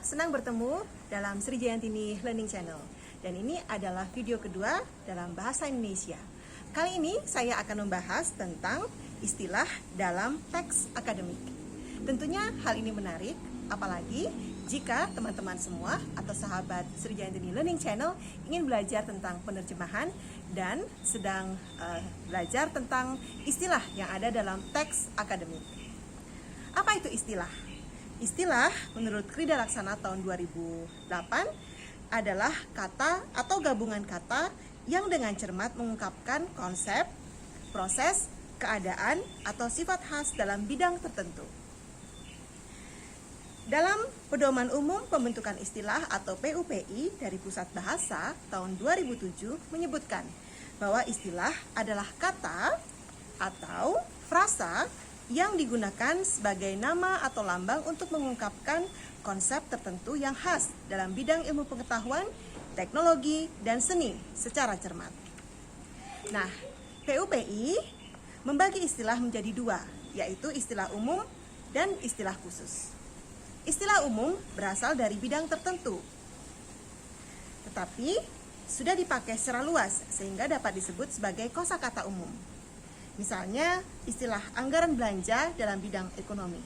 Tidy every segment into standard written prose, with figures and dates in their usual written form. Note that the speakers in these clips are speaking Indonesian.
senang bertemu dalam Sri Jayantini Learning Channel. Dan ini adalah video kedua dalam bahasa Indonesia. Kali ini saya akan membahas tentang istilah dalam teks akademik. Tentunya hal ini menarik, apalagi jika teman-teman semua atau sahabat Sri Jayantini Learning Channel ingin belajar tentang penerjemahan dan sedang belajar tentang istilah yang ada dalam teks akademik. Apa itu istilah? Istilah menurut Krida Laksana tahun 2008 adalah kata atau gabungan kata yang dengan cermat mengungkapkan konsep, proses, keadaan, atau sifat khas dalam bidang tertentu. Dalam Pedoman Umum Pembentukan Istilah atau PUPI dari Pusat Bahasa tahun 2007 menyebutkan bahwa istilah adalah kata atau frasa yang digunakan sebagai nama atau lambang untuk mengungkapkan konsep tertentu yang khas dalam bidang ilmu pengetahuan, teknologi, dan seni secara cermat. Nah, PUPI membagi istilah menjadi dua, yaitu istilah umum dan istilah khusus. Istilah umum berasal dari bidang tertentu, tetapi sudah dipakai secara luas sehingga dapat disebut sebagai kosakata umum. Misalnya, istilah anggaran belanja dalam bidang ekonomi.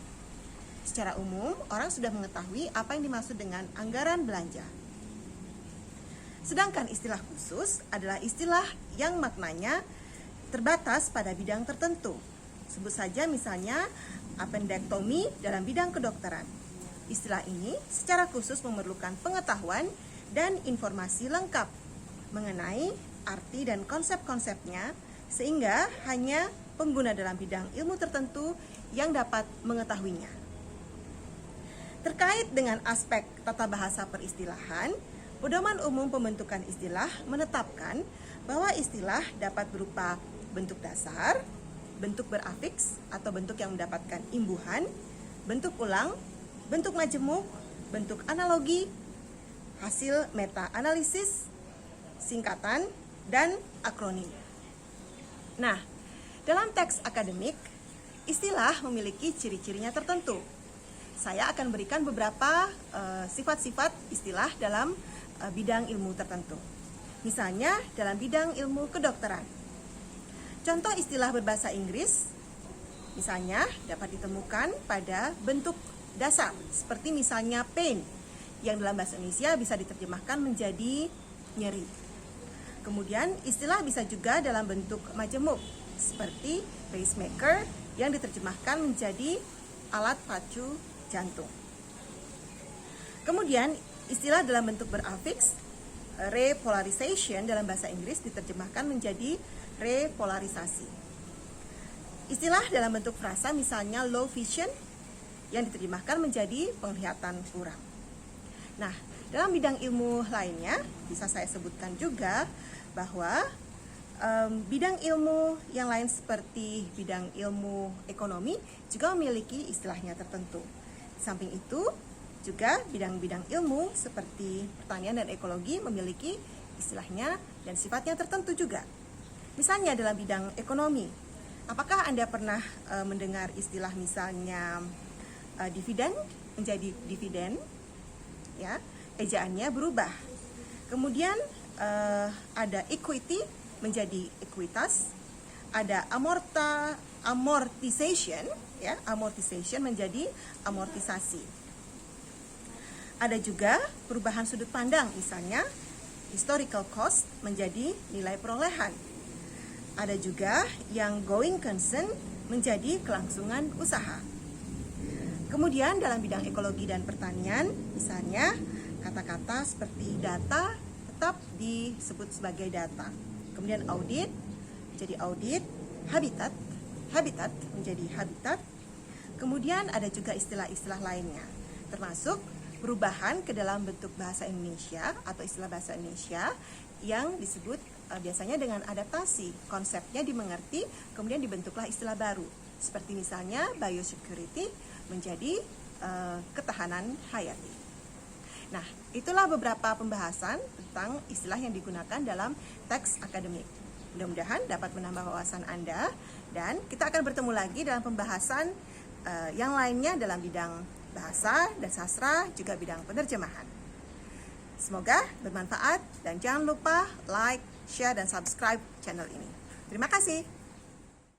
Secara umum, orang sudah mengetahui apa yang dimaksud dengan anggaran belanja. Sedangkan istilah khusus adalah istilah yang maknanya terbatas pada bidang tertentu. Sebut saja misalnya appendektomi dalam bidang kedokteran. Istilah ini secara khusus memerlukan pengetahuan dan informasi lengkap mengenai arti dan konsep-konsepnya, sehingga hanya pengguna dalam bidang ilmu tertentu yang dapat mengetahuinya. Terkait dengan aspek tata bahasa peristilahan, Pedoman Umum Pembentukan Istilah menetapkan bahwa istilah dapat berupa bentuk dasar, bentuk berafiks atau bentuk yang mendapatkan imbuhan, bentuk ulang, bentuk majemuk, bentuk analogi, hasil meta-analisis, singkatan, dan akronim. Nah, dalam teks akademik, istilah memiliki ciri-cirinya tertentu. Saya akan berikan beberapa sifat-sifat istilah dalam bidang ilmu tertentu. Misalnya, dalam bidang ilmu kedokteran. Contoh istilah berbahasa Inggris, misalnya dapat ditemukan pada bentuk dasar, seperti misalnya pain, yang dalam bahasa Indonesia bisa diterjemahkan menjadi nyeri. Kemudian istilah bisa juga dalam bentuk majemuk, seperti pacemaker yang diterjemahkan menjadi alat pacu jantung. Kemudian istilah dalam bentuk berafiks, repolarization dalam bahasa Inggris diterjemahkan menjadi repolarisasi. Istilah dalam bentuk frasa misalnya low vision yang diterjemahkan menjadi penglihatan kurang. Nah, dalam bidang ilmu lainnya bisa saya sebutkan juga bahwa bidang ilmu yang lain seperti bidang ilmu ekonomi juga memiliki istilahnya tertentu. Samping itu juga bidang-bidang ilmu seperti pertanian dan ekologi memiliki istilahnya dan sifatnya tertentu juga. Misalnya dalam bidang ekonomi, apakah Anda pernah mendengar istilah misalnya dividen menjadi dividen? Ya, ejaannya berubah. Kemudian ada equity menjadi ekuitas, ada amortization, ya, amortization menjadi amortisasi. Ada juga perubahan sudut pandang, misalnya historical cost menjadi nilai perolehan. Ada juga yang going concern menjadi kelangsungan usaha. Kemudian dalam bidang ekologi dan pertanian, misalnya kata-kata seperti data tetap disebut sebagai data. Kemudian audit menjadi audit, habitat menjadi habitat. Kemudian ada juga istilah-istilah lainnya, termasuk perubahan ke dalam bentuk bahasa Indonesia atau istilah bahasa Indonesia yang disebut biasanya dengan adaptasi. Konsepnya dimengerti, kemudian dibentuklah istilah baru. Seperti misalnya biosecurity menjadi ketahanan hayati. Nah, itulah beberapa pembahasan tentang istilah yang digunakan dalam teks akademik. Mudah-mudahan dapat menambah wawasan Anda, dan kita akan bertemu lagi dalam pembahasan yang lainnya dalam bidang bahasa dan sastra, juga bidang penerjemahan. Semoga bermanfaat dan jangan lupa like, share, dan subscribe channel ini. Terima kasih.